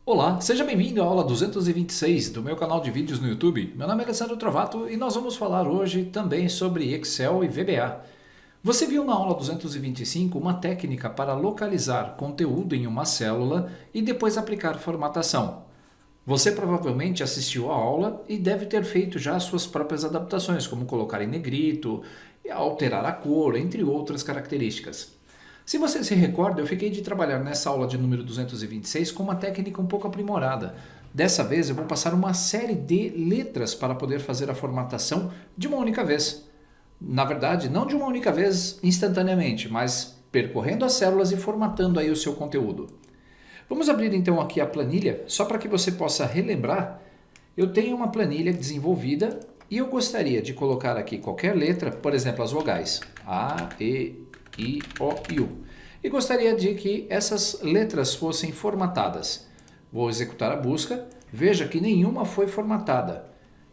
Olá, seja bem-vindo à aula 226 do meu canal de vídeos no YouTube. Meu nome é Alessandro Trovato e nós vamos falar hoje também sobre Excel e VBA. Você viu na aula 225 uma técnica para localizar conteúdo em uma célula e depois aplicar formatação. Você provavelmente assistiu à aula e deve ter feito já as suas próprias adaptações, como colocar em negrito, alterar a cor, entre outras características. Se você se recorda, eu fiquei de trabalhar nessa aula de número 226 com uma técnica um pouco aprimorada. Dessa vez eu vou passar uma série de letras para poder fazer a formatação de uma única vez. Na verdade, não de uma única vez instantaneamente, mas percorrendo as células e formatando aí o seu conteúdo. Vamos abrir então aqui a planilha, só para que você possa relembrar. Eu tenho uma planilha desenvolvida e eu gostaria de colocar aqui qualquer letra, por exemplo, as vogais A, E, I, O e U. E gostaria de que essas letras fossem formatadas. Vou executar a busca. Veja que nenhuma foi formatada.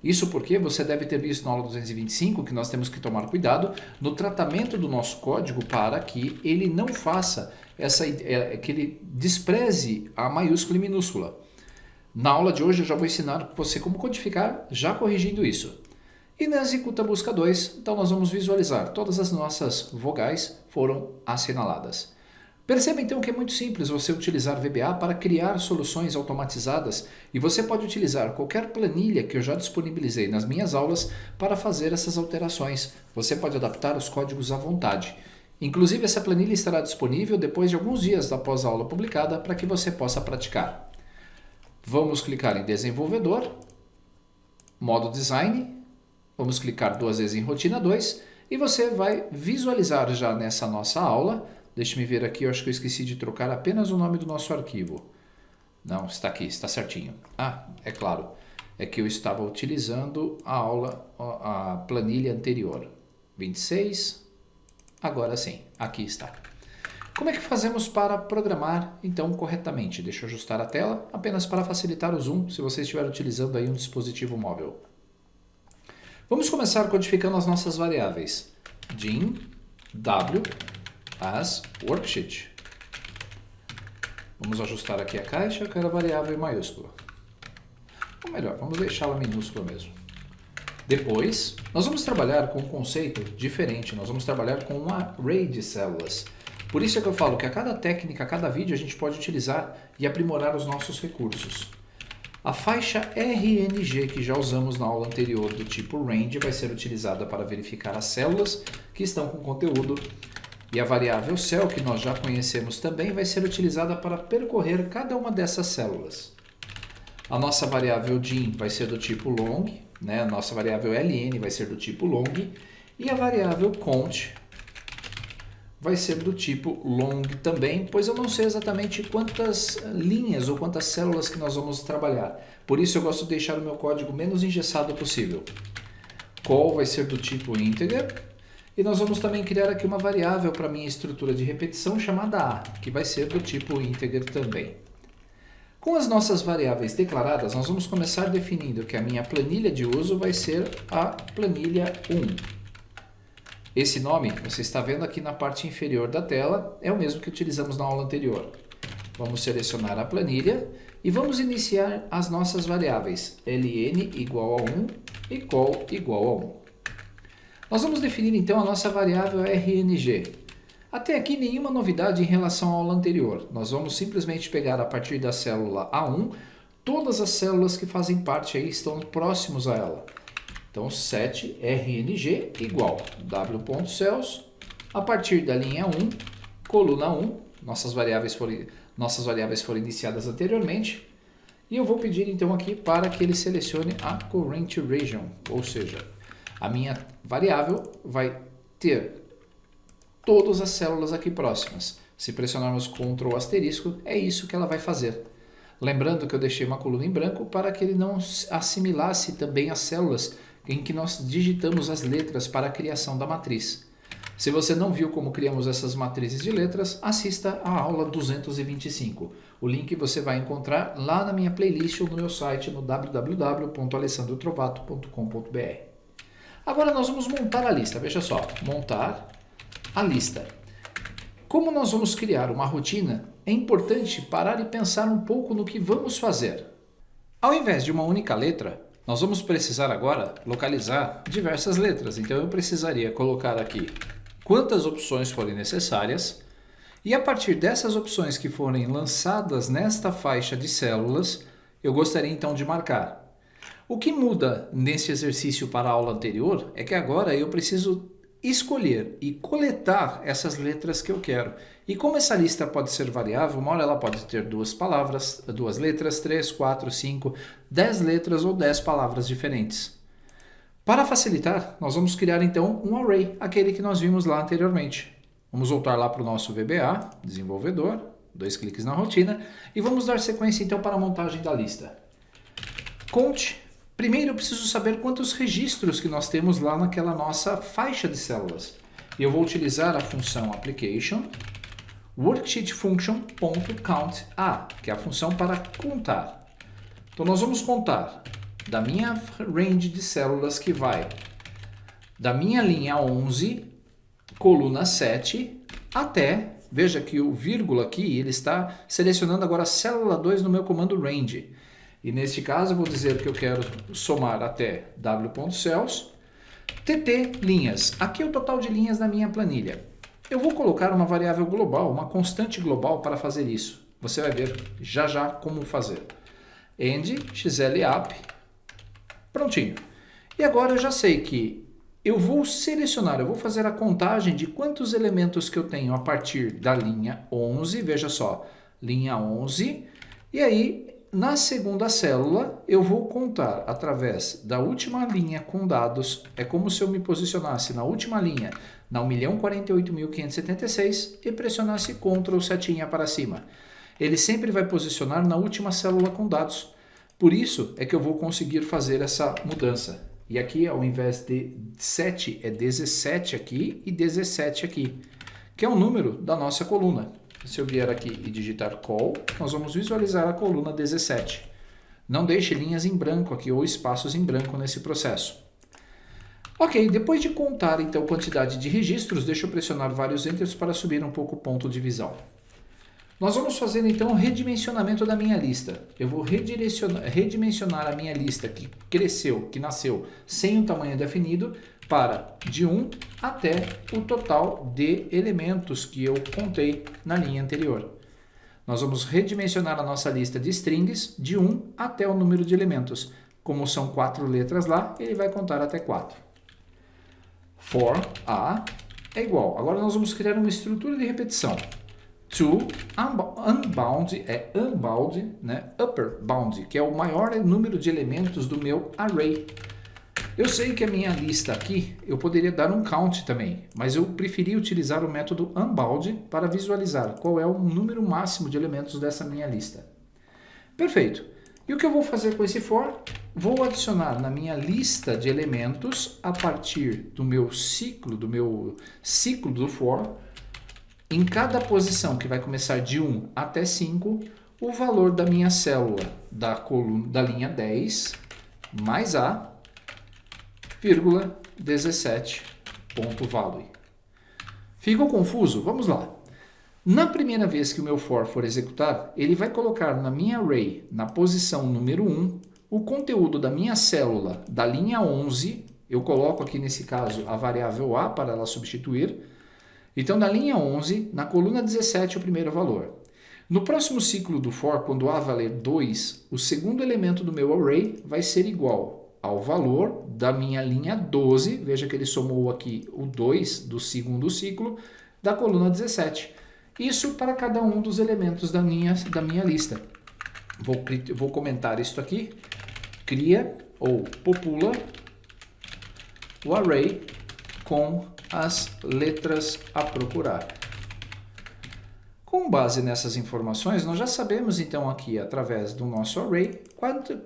Isso porque você deve ter visto na aula 225 que nós temos que tomar cuidado no tratamento do nosso código para que ele não faça que ele despreze a maiúscula e minúscula. Na aula de hoje eu já vou ensinar você como codificar já corrigindo isso. E na executa busca 2, então nós vamos visualizar todas as nossas vogais foram assinaladas. Perceba então que é muito simples você utilizar VBA para criar soluções automatizadas e você pode utilizar qualquer planilha que eu já disponibilizei nas minhas aulas para fazer essas alterações. Você pode adaptar os códigos à vontade. Inclusive essa planilha estará disponível depois de alguns dias após a aula publicada para que você possa praticar. Vamos clicar em desenvolvedor, modo design. Vamos clicar duas vezes em rotina 2 e você vai visualizar já nessa nossa aula. Deixe-me ver aqui, eu acho que eu esqueci de trocar apenas o nome do nosso arquivo. Não, está aqui, está certinho. Ah, é claro, é que eu estava utilizando a planilha anterior. 26, agora sim, aqui está. Como é que fazemos para programar então corretamente? Deixa eu ajustar a tela, apenas para facilitar o zoom, se você estiver utilizando aí um dispositivo móvel. Vamos começar codificando as nossas variáveis. Din W as worksheet. Vamos ajustar aqui a caixa, eu quero a variável em maiúscula. Ou melhor, vamos deixá-la minúscula mesmo. Depois, nós vamos trabalhar com um conceito diferente. Nós vamos trabalhar com um array de células. Por isso é que eu falo que a cada técnica, a cada vídeo, a gente pode utilizar e aprimorar os nossos recursos. A faixa RNG que já usamos na aula anterior do tipo range vai ser utilizada para verificar as células que estão com conteúdo e a variável cell que nós já conhecemos também vai ser utilizada para percorrer cada uma dessas células. A nossa variável din vai ser do tipo long, né? A nossa variável ln vai ser do tipo long e a variável count vai ser do tipo long também, pois eu não sei exatamente quantas linhas ou quantas células que nós vamos trabalhar. Por isso eu gosto de deixar o meu código menos engessado possível. Call vai ser do tipo integer. E nós vamos também criar aqui uma variável para a minha estrutura de repetição chamada A, que vai ser do tipo integer também. Com as nossas variáveis declaradas, nós vamos começar definindo que a minha planilha de uso vai ser a planilha 1. Esse nome, você está vendo aqui na parte inferior da tela, é o mesmo que utilizamos na aula anterior. Vamos selecionar a planilha e vamos iniciar as nossas variáveis ln igual a 1 e call igual a 1. Nós vamos definir então a nossa variável RNG. Até aqui nenhuma novidade em relação à aula anterior. Nós vamos simplesmente pegar a partir da célula A1, todas as células que fazem parte aí estão próximos a ela. Então, set RNG igual w.cells, a partir da linha 1, coluna 1, nossas variáveis foram iniciadas anteriormente, e eu vou pedir então aqui para que ele selecione a current region, ou seja, a minha variável vai ter todas as células aqui próximas. Se pressionarmos Ctrl asterisco, é isso que ela vai fazer. Lembrando que eu deixei uma coluna em branco para que ele não assimilasse também as células em que nós digitamos as letras para a criação da matriz. Se você não viu como criamos essas matrizes de letras, assista a aula 225. O link você vai encontrar lá na minha playlist ou no meu site no www.alessandrotrovato.com.br. Agora nós vamos montar a lista. Veja só, montar a lista. Como nós vamos criar uma rotina, é importante parar e pensar um pouco no que vamos fazer. Ao invés de uma única letra, nós vamos precisar agora localizar diversas letras. Então eu precisaria colocar aqui quantas opções forem necessárias e a partir dessas opções que forem lançadas nesta faixa de células, eu gostaria então de marcar. O que muda nesse exercício para a aula anterior é que agora eu preciso escolher e coletar essas letras que eu quero. E como essa lista pode ser variável, uma hora ela pode ter 2 palavras, 2 letras, 3, 4, 5, 10 letras ou 10 palavras diferentes. Para facilitar, nós vamos criar então um array, aquele que nós vimos lá anteriormente. Vamos voltar lá para o nosso VBA, desenvolvedor, 2 cliques na rotina, e vamos dar sequência então para a montagem da lista. Conte. Primeiro eu preciso saber quantos registros que nós temos lá naquela nossa faixa de células. Eu vou utilizar a função application worksheet function.count, que é a função para contar. Então nós vamos contar da minha range de células que vai da minha linha 11, coluna 7, até, veja que o vírgula aqui, ele está selecionando agora a célula 2 no meu comando range. E neste caso eu vou dizer que eu quero somar até w.cells, tt linhas. Aqui é o total de linhas da minha planilha. Eu vou colocar uma variável global, uma constante global para fazer isso. Você vai ver já já como fazer. End xlup, prontinho. E agora eu já sei que eu vou selecionar, eu vou fazer a contagem de quantos elementos que eu tenho a partir da linha 11, veja só, linha 11, e aí na segunda célula, eu vou contar através da última linha com dados. É como se eu me posicionasse na última linha, na 1.048.576, e pressionasse Ctrl setinha para cima. Ele sempre vai posicionar na última célula com dados. Por isso é que eu vou conseguir fazer essa mudança. E aqui, ao invés de 7, é 17 aqui e 17 aqui, que é o número da nossa coluna. Se eu vier aqui e digitar call, nós vamos visualizar a coluna 17. Não deixe linhas em branco aqui ou espaços em branco nesse processo. Ok, depois de contar então a quantidade de registros, deixa eu pressionar vários enters para subir um pouco o ponto de visão. Nós vamos fazer então o redimensionamento da minha lista. Eu vou redimensionar a minha lista que cresceu, que nasceu sem um tamanho definido, para de 1 até o total de elementos que eu contei na linha anterior. Nós vamos redimensionar a nossa lista de strings de 1 até o número de elementos. Como são 4 letras lá, ele vai contar até 4. For a é igual. Agora nós vamos criar uma estrutura de repetição. To unbound é unbound, né? Upper bound, que é o maior número de elementos do meu array. Eu sei que a minha lista aqui, eu poderia dar um count também, mas eu preferi utilizar o método unbound para visualizar qual é o número máximo de elementos dessa minha lista. Perfeito. E o que eu vou fazer com esse for? Vou adicionar na minha lista de elementos, a partir do meu ciclo do for, em cada posição que vai começar de 1 até 5, o valor da minha célula da coluna da linha 10 mais a, 17.value. Ficou confuso? Vamos lá. Na primeira vez que o meu for executar, ele vai colocar na minha array, na posição número 1, o conteúdo da minha célula da linha 11, eu coloco aqui nesse caso a variável a para ela substituir. Então, da linha 11, na coluna 17, o primeiro valor. No próximo ciclo do for, quando a valer 2, o segundo elemento do meu array vai ser igual ao valor da minha linha 12, veja que ele somou aqui o 2 do segundo ciclo, da coluna 17. Isso para cada um dos elementos da minha lista. Vou comentar isso aqui. Cria ou popula o array com as letras a procurar. Com base nessas informações, nós já sabemos então aqui, através do nosso array,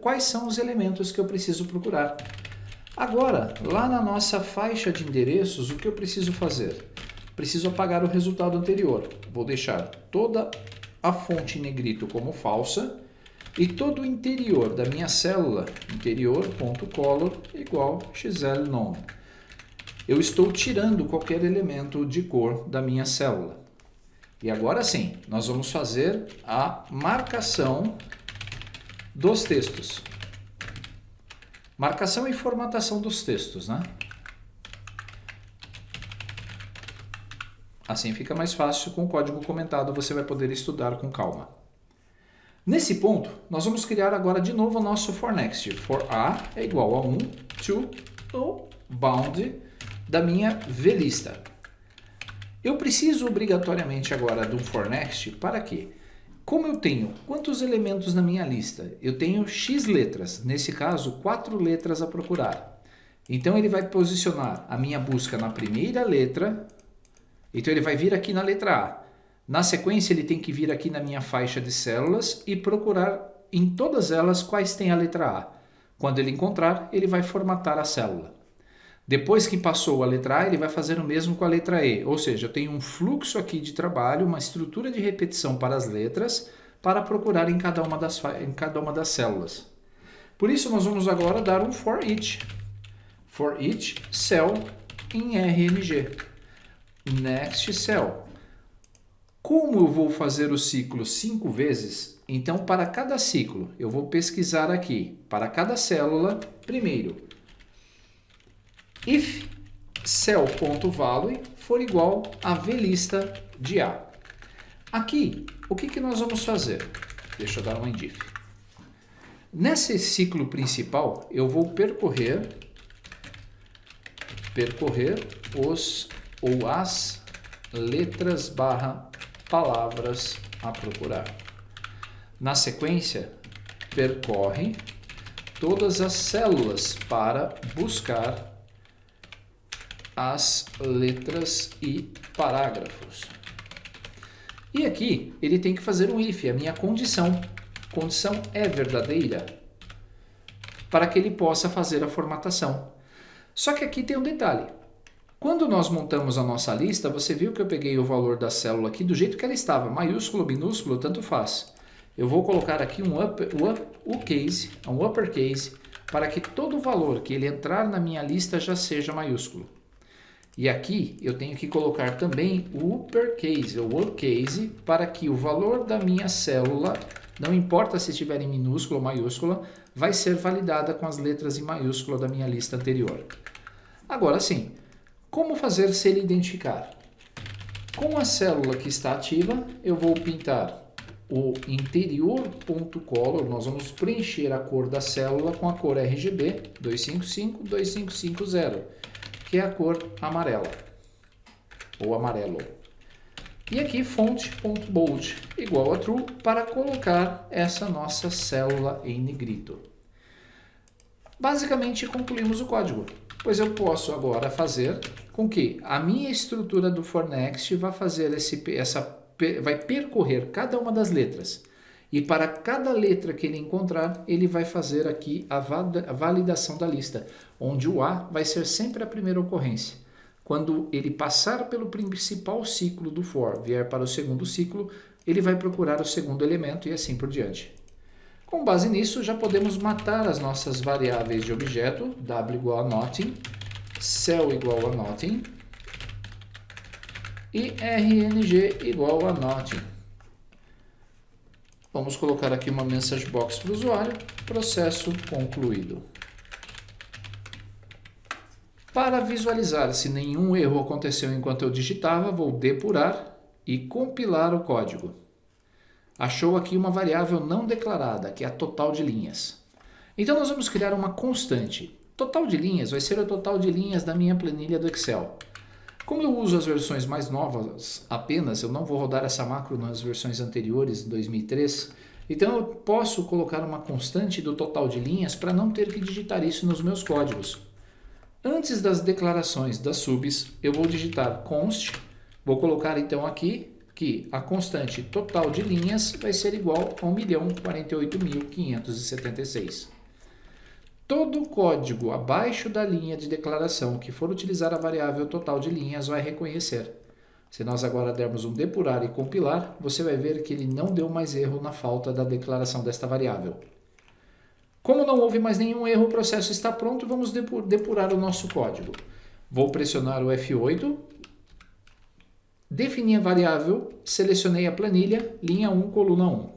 quais são os elementos que eu preciso procurar. Agora, lá na nossa faixa de endereços, o que eu preciso fazer? Preciso apagar o resultado anterior. Vou deixar toda a fonte em negrito como falsa e todo o interior da minha célula, interior.color igual xlnone. Eu estou tirando qualquer elemento de cor da minha célula. E agora sim, nós vamos fazer a marcação dos textos. Marcação e formatação dos textos, né? Assim fica mais fácil, com o código comentado você vai poder estudar com calma. Nesse ponto, nós vamos criar agora de novo o nosso for next. For a é igual a 1, to, o bound da minha vlista. Eu preciso obrigatoriamente agora do for next para quê? Como eu tenho quantos elementos na minha lista? Eu tenho x letras, nesse caso 4 letras a procurar. Então ele vai posicionar a minha busca na primeira letra. Então ele vai vir aqui na letra A. Na sequência ele tem que vir aqui na minha faixa de células e procurar em todas elas quais tem a letra A. Quando ele encontrar, ele vai formatar a célula. Depois que passou a letra A, ele vai fazer o mesmo com a letra E. Ou seja, eu tenho um fluxo aqui de trabalho, uma estrutura de repetição para as letras, para procurar em cada uma das células. Por isso nós vamos agora dar um for each. For each cell em RNG. Next cell. Como eu vou fazer o ciclo 5 vezes, então para cada ciclo eu vou pesquisar aqui, para cada célula, primeiro, if cell.value for igual a vlista de A. Aqui, o que nós vamos fazer? Deixa eu dar uma indif. Nesse ciclo principal, eu vou percorrer os ou as letras barra palavras a procurar. Na sequência, percorre todas as células para buscar as letras e parágrafos. E aqui ele tem que fazer um if, a minha condição. Condição é verdadeira para que ele possa fazer a formatação. Só que aqui tem um detalhe. Quando nós montamos a nossa lista, você viu que eu peguei o valor da célula aqui do jeito que ela estava, maiúsculo, minúsculo, tanto faz. Eu vou colocar aqui um uppercase, para que todo valor que ele entrar na minha lista já seja maiúsculo. E aqui eu tenho que colocar também o uppercase, ou uppercase, para que o valor da minha célula, não importa se estiver em minúsculo ou maiúscula, vai ser validada com as letras em maiúscula da minha lista anterior. Agora sim, como fazer se ele identificar? Com a célula que está ativa, eu vou pintar o interior.color, nós vamos preencher a cor da célula com a cor RGB 255-2550, que é a cor amarela, ou amarelo. E aqui font.bold igual a true para colocar essa nossa célula em negrito. Basicamente concluímos o código, pois eu posso agora fazer com que a minha estrutura do for next vai fazer vai percorrer cada uma das letras. E para cada letra que ele encontrar, ele vai fazer aqui a validação da lista, onde o A vai ser sempre a primeira ocorrência. Quando ele passar pelo principal ciclo do for, vier para o segundo ciclo, ele vai procurar o segundo elemento e assim por diante. Com base nisso, já podemos matar as nossas variáveis de objeto, w igual a nothing, cell igual a nothing e rng igual a nothing. Vamos colocar aqui uma message box para o usuário, processo concluído. Para visualizar se nenhum erro aconteceu enquanto eu digitava, vou depurar e compilar o código. Achou aqui uma variável não declarada, que é a total de linhas. Então nós vamos criar uma constante. Total de linhas vai ser o total de linhas da minha planilha do Excel. Como eu uso as versões mais novas apenas, eu não vou rodar essa macro nas versões anteriores, 2003, então eu posso colocar uma constante do total de linhas para não ter que digitar isso nos meus códigos. Antes das declarações das subs, eu vou digitar const, vou colocar então aqui que a constante total de linhas vai ser igual a 1.048.576. Todo código abaixo da linha de declaração que for utilizar a variável total de linhas vai reconhecer. Se nós agora dermos um depurar e compilar, você vai ver que ele não deu mais erro na falta da declaração desta variável. Como não houve mais nenhum erro, o processo está pronto, vamos depurar o nosso código. Vou pressionar o F8, Defini a variável, selecionei a planilha, linha 1, coluna 1.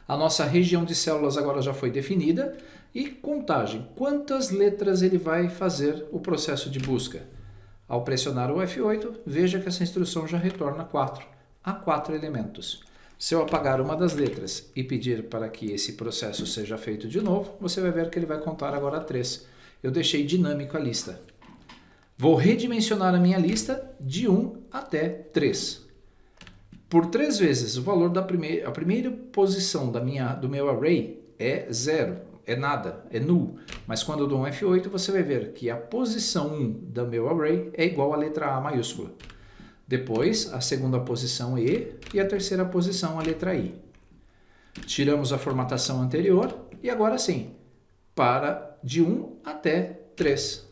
A nossa região de células agora já foi definida. E contagem, quantas letras ele vai fazer o processo de busca? Ao pressionar o F8, veja que essa instrução já retorna 4. Há 4 elementos. Se eu apagar uma das letras e pedir para que esse processo seja feito de novo, você vai ver que ele vai contar agora 3. Eu deixei dinâmico a lista. Vou redimensionar a minha lista de 1 até 3. Por 3 vezes o valor da a primeira posição do meu array é 0, é nada, é null. Mas quando eu dou um F8, você vai ver que a posição 1 do meu array é igual à letra A maiúscula. Depois, a segunda posição E e a terceira posição a letra I. Tiramos a formatação anterior e agora sim, para de 1 até 3.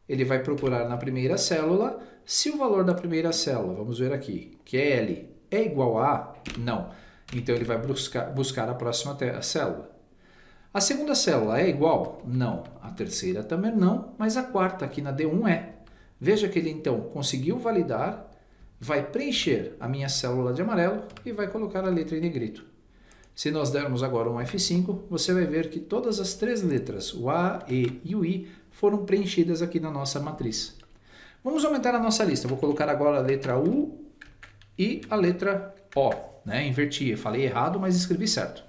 Ele vai procurar na primeira célula. Se o valor da primeira célula, vamos ver aqui, que é L, é igual a A, não. Então ele vai buscar a próxima célula. A segunda célula é igual? Não. A terceira também não, mas a quarta aqui na D1 é. Veja que ele então conseguiu validar, vai preencher a minha célula de amarelo e vai colocar a letra em negrito. Se nós dermos agora um F5, você vai ver que todas as 3 letras, o A, E e o I, foram preenchidas aqui na nossa matriz. Vamos aumentar a nossa lista. Vou colocar agora a letra U e a letra O. Inverti, eu falei errado, mas escrevi certo.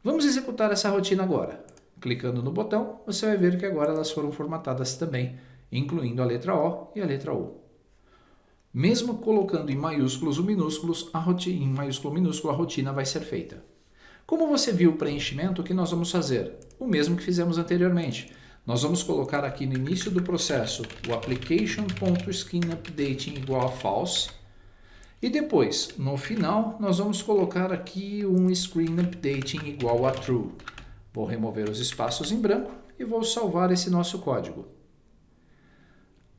Vamos executar essa rotina agora. Clicando no botão, você vai ver que agora elas foram formatadas também, incluindo a letra O e a letra U. Mesmo colocando em maiúsculos ou minúsculos, em maiúsculo ou minúsculo, a rotina vai ser feita. Como você viu o preenchimento, o que nós vamos fazer? O mesmo que fizemos anteriormente. Nós vamos colocar aqui no início do processo o application.screenUpdating igual a false. E depois, no final, nós vamos colocar aqui um screenUpdating igual a true. Vou remover os espaços em branco e vou salvar esse nosso código.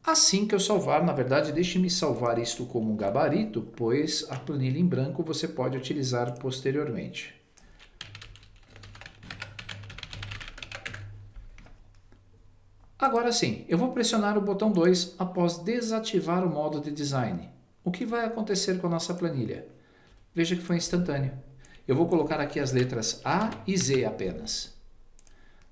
Assim que eu salvar, na verdade, deixe-me salvar isto como um gabarito, pois a planilha em branco você pode utilizar posteriormente. Agora sim, eu vou pressionar o botão 2 após desativar o modo de design. O que vai acontecer com a nossa planilha? Veja que foi instantâneo. Eu vou colocar aqui as letras A e Z apenas.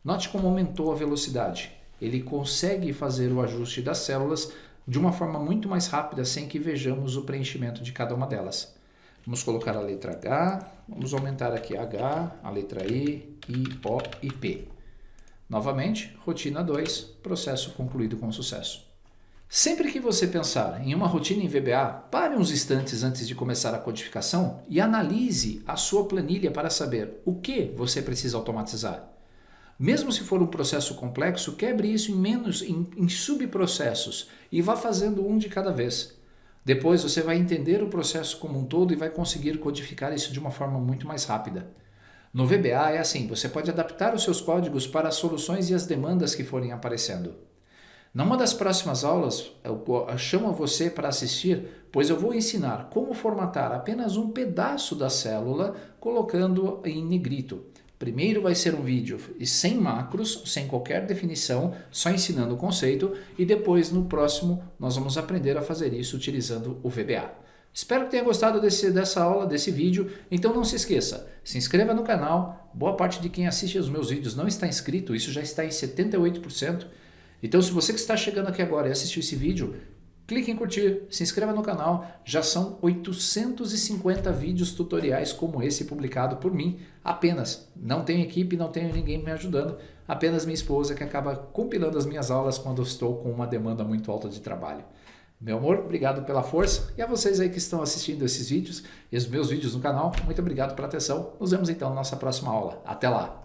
Note como aumentou a velocidade. Ele consegue fazer o ajuste das células de uma forma muito mais rápida, sem que vejamos o preenchimento de cada uma delas. Vamos colocar a letra H, vamos aumentar aqui H, a letra E, I, O e P. Novamente, rotina 2, processo concluído com sucesso. Sempre que você pensar em uma rotina em VBA, pare uns instantes antes de começar a codificação e analise a sua planilha para saber o que você precisa automatizar. Mesmo se for um processo complexo, quebre isso em subprocessos e vá fazendo um de cada vez. Depois você vai entender o processo como um todo e vai conseguir codificar isso de uma forma muito mais rápida. No VBA é assim, você pode adaptar os seus códigos para as soluções e as demandas que forem aparecendo. Numa das próximas aulas, eu chamo você para assistir, pois eu vou ensinar como formatar apenas um pedaço da célula colocando em negrito. Primeiro vai ser um vídeo sem macros, sem qualquer definição, só ensinando o conceito, e depois no próximo nós vamos aprender a fazer isso utilizando o VBA. Espero que tenha gostado dessa aula, desse vídeo, então não se esqueça, se inscreva no canal, boa parte de quem assiste os meus vídeos não está inscrito, isso já está em 78%, então se você que está chegando aqui agora e assistiu esse vídeo, clique em curtir, se inscreva no canal, já são 850 vídeos tutoriais como esse publicado por mim, apenas. Não tenho equipe, não tenho ninguém me ajudando, apenas minha esposa que acaba compilando as minhas aulas quando eu estou com uma demanda muito alta de trabalho. Meu amor, obrigado pela força e a vocês aí que estão assistindo esses vídeos e os meus vídeos no canal, muito obrigado pela atenção. Nos vemos então na nossa próxima aula. Até lá!